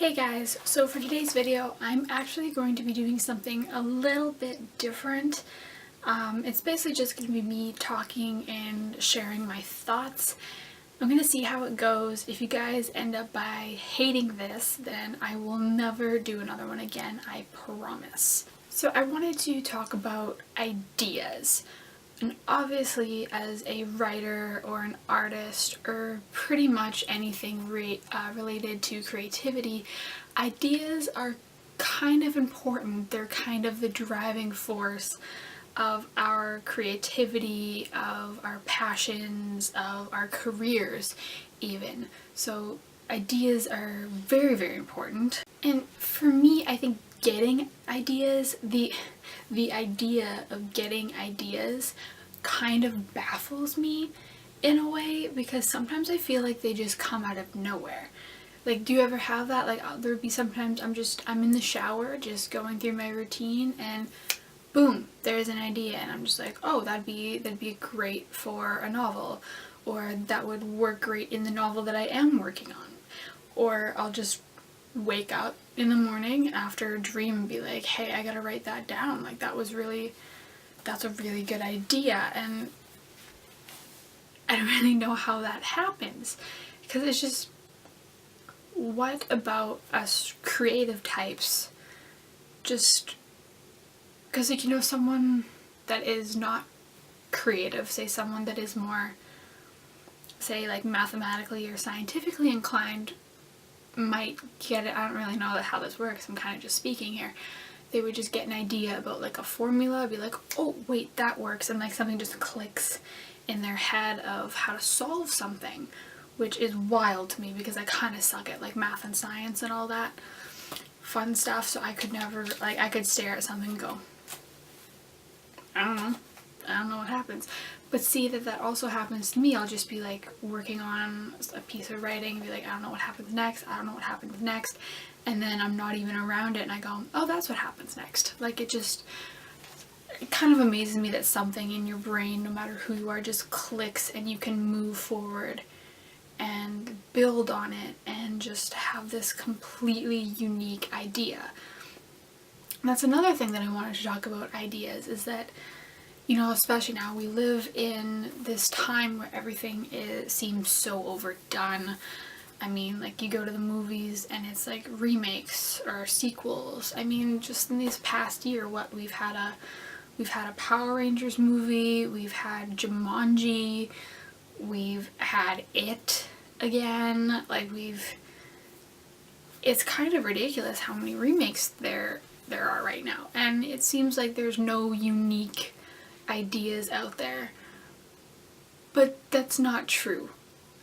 Hey guys, so for today's video I'm actually going to be doing something a little bit different. It's basically just going to be me talking and sharing my thoughts. I'm going to see how it goes. If you guys end up by hating this, then I will never do another one again, I promise. So I wanted to talk about ideas. And obviously, as a writer or an artist or pretty much anything related to creativity, ideas are kind of important. They're kind of the driving force of our creativity, of our passions, of our careers even. So ideas are very, very important. And for me, I think getting ideas, the idea of getting ideas kind of baffles me in a way, because sometimes I feel like they just come out of nowhere. Like, do you ever have that? Like, there'd be sometimes I'm in the shower just going through my routine and boom, there's an idea and I'm just like, oh, that'd be great for a novel, or that would work great in the novel that I am working on. Or I'll just wake up in the morning after a dream and be like, hey, I gotta write that down. Like, that's a really good idea. And I don't really know how that happens, because it's just, what about us creative types just, because like, someone that is not creative, say someone that is more, say, like mathematically or scientifically inclined, might get it. I don't really know how this works, I'm kind of just speaking here. They would just get an idea about like a formula, be like, oh wait, that works, and like something just clicks in their head of how to solve something, which is wild to me because I kind of suck at like math and science and all that fun stuff. So I could never, like, I could stare at something and go, I don't know what happens. But see, that also happens to me. I'll just be like working on a piece of writing and be like, I don't know what happens next, and then I'm not even around it and I go, oh, that's what happens next. Like, it kind of amazes me that something in your brain, no matter who you are, just clicks and you can move forward and build on it and just have this completely unique idea. And that's another thing that I wanted to talk about, ideas, is that, especially now, we live in this time where everything seems so overdone. I mean, like, you go to the movies and it's like remakes or sequels. I mean, just in this past year, we've had a Power Rangers movie, we've had Jumanji, we've had It again. Like, it's kind of ridiculous how many remakes there are right now, and it seems like there's no unique ideas out there. But that's not true.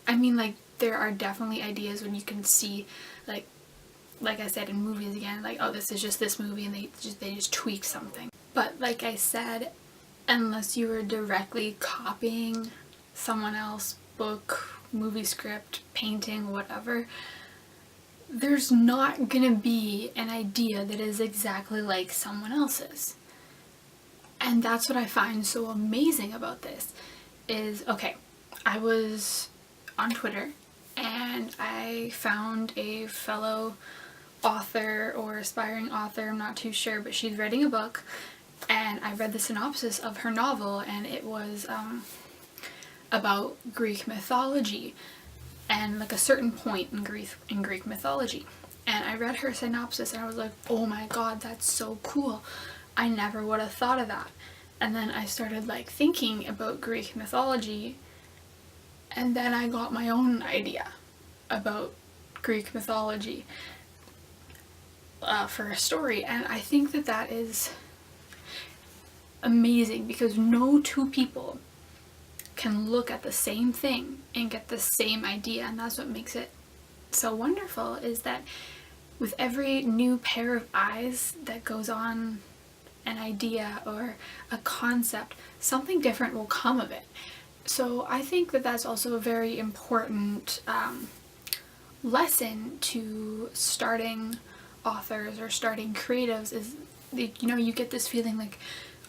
I mean, like, there are definitely ideas when you can see, like I said, in movies again, like, oh, this is just this movie, and they just tweak something. But like I said, unless you were directly copying someone else's book, movie script, painting, whatever, there's not gonna be an idea that is exactly like someone else's. And that's what I find so amazing about this is, okay, I was on Twitter and I found a fellow author or aspiring author, I'm not too sure, but she's writing a book, and I read the synopsis of her novel, and it was about Greek mythology and like a certain point in Greek mythology. And I read her synopsis and I was like, oh my god, that's so cool. I never would have thought of that. And then I started like thinking about Greek mythology, and then I got my own idea about Greek mythology for a story. And I think that is amazing, because no two people can look at the same thing and get the same idea. And that's what makes it so wonderful, is that with every new pair of eyes that goes on an idea or a concept, something different will come of it. So I think that's also a very important lesson to starting authors or starting creatives, is, you get this feeling like,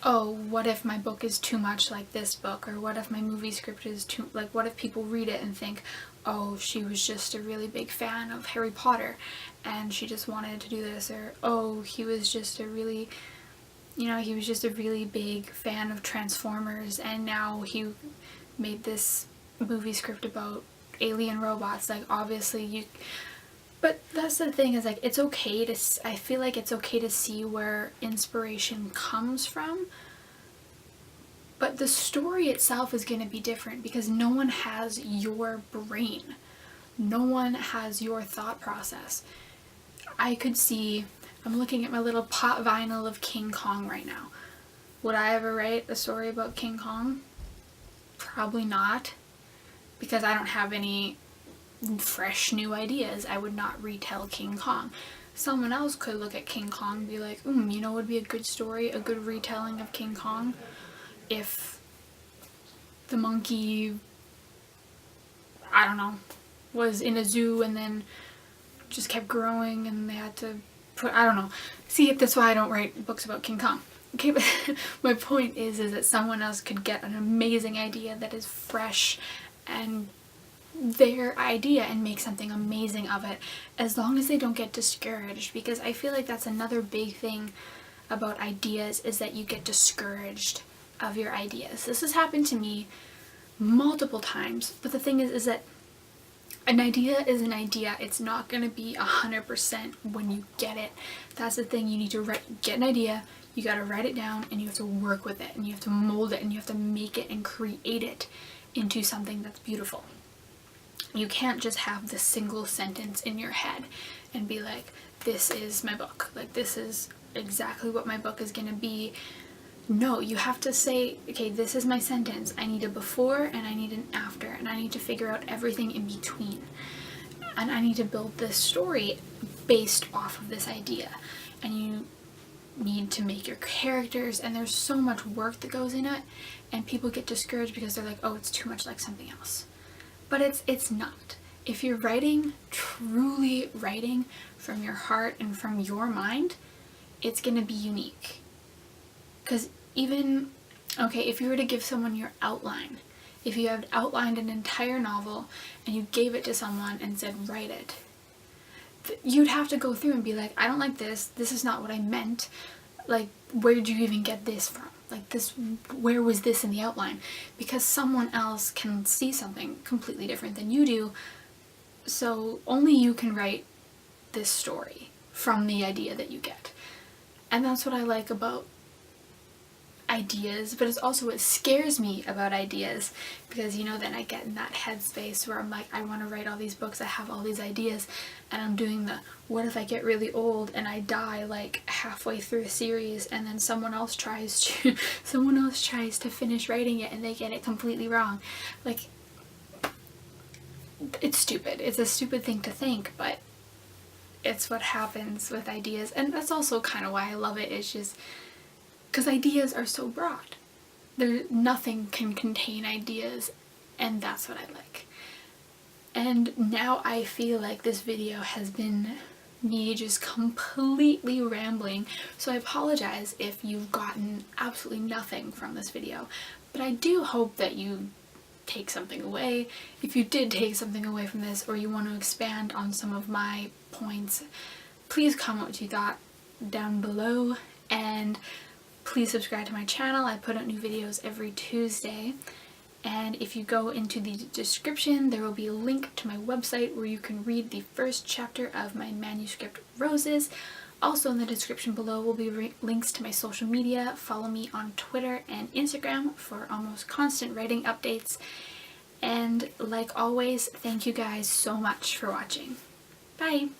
oh, what if my book is too much like this book, or what if my movie script is too, like, what if people read it and think, oh, she was just a really big fan of Harry Potter and she just wanted to do this, or oh, he was just a really, he was just a really big fan of Transformers and now he made this movie script about alien robots. Like, obviously but that's the thing, is like, it's okay to, I feel like it's okay to see where inspiration comes from, but the story itself is going to be different because no one has your brain. No one has your thought process. I could see, I'm looking at my little pop vinyl of King Kong right now. Would I ever write a story about King Kong? Probably not, because I don't have any fresh new ideas. I would not retell King Kong. Someone else could look at King Kong and be like, you know what would be a good story, a good retelling of King Kong? If the monkey, I don't know, was in a zoo and then just kept growing and they had to put, I don't know. See, that's why I don't write books about King Kong. Okay, but my point is that someone else could get an amazing idea that is fresh and their idea and make something amazing of it, as long as they don't get discouraged, because I feel like that's another big thing about ideas, is that you get discouraged of your ideas. This has happened to me multiple times, but the thing is that an idea is an idea. It's not going to be 100% when you get it. That's the thing. You need to get an idea, you got to write it down, and you have to work with it, and you have to mold it, and you have to make it and create it into something that's beautiful. You can't just have this single sentence in your head and be like, this is my book. Like, this is exactly what my book is going to be. No, you have to say, okay, this is my sentence. I need a before and I need an after, and I need to figure out everything in between. And I need to build this story based off of this idea. And you need to make your characters, and there's so much work that goes in it, and people get discouraged because they're like, oh, it's too much like something else. But it's not. If you're writing, truly writing from your heart and from your mind, it's going to be unique. Because even, okay, if you were to give someone your outline, if you had outlined an entire novel and you gave it to someone and said, write it, you'd have to go through and be like, I don't like this, this is not what I meant, like, where did you even get this from? Like, this, where was this in the outline? Because someone else can see something completely different than you do, so only you can write this story from the idea that you get. And that's what I like about ideas, but it's also what scares me about ideas, because then I get in that headspace where I'm like, I want to write all these books, I have all these ideas, and I'm doing the, what if I get really old and I die like halfway through a series, and then someone else tries to finish writing it and they get it completely wrong. Like, it's stupid. It's a stupid thing to think, but it's what happens with ideas. And that's also kind of why I love it, is just because ideas are so broad. Nothing can contain ideas, and that's what I like. And now I feel like this video has been me just completely rambling, so I apologize if you've gotten absolutely nothing from this video, but I do hope that you take something away. If you did take something away from this, or you want to expand on some of my points, please comment what you thought down below, and please subscribe to my channel. I put out new videos every Tuesday, and if you go into the description, there will be a link to my website where you can read the first chapter of my manuscript, Roses. Also in the description below will be links to my social media. Follow me on Twitter and Instagram for almost constant writing updates. And like always, thank you guys so much for watching. Bye!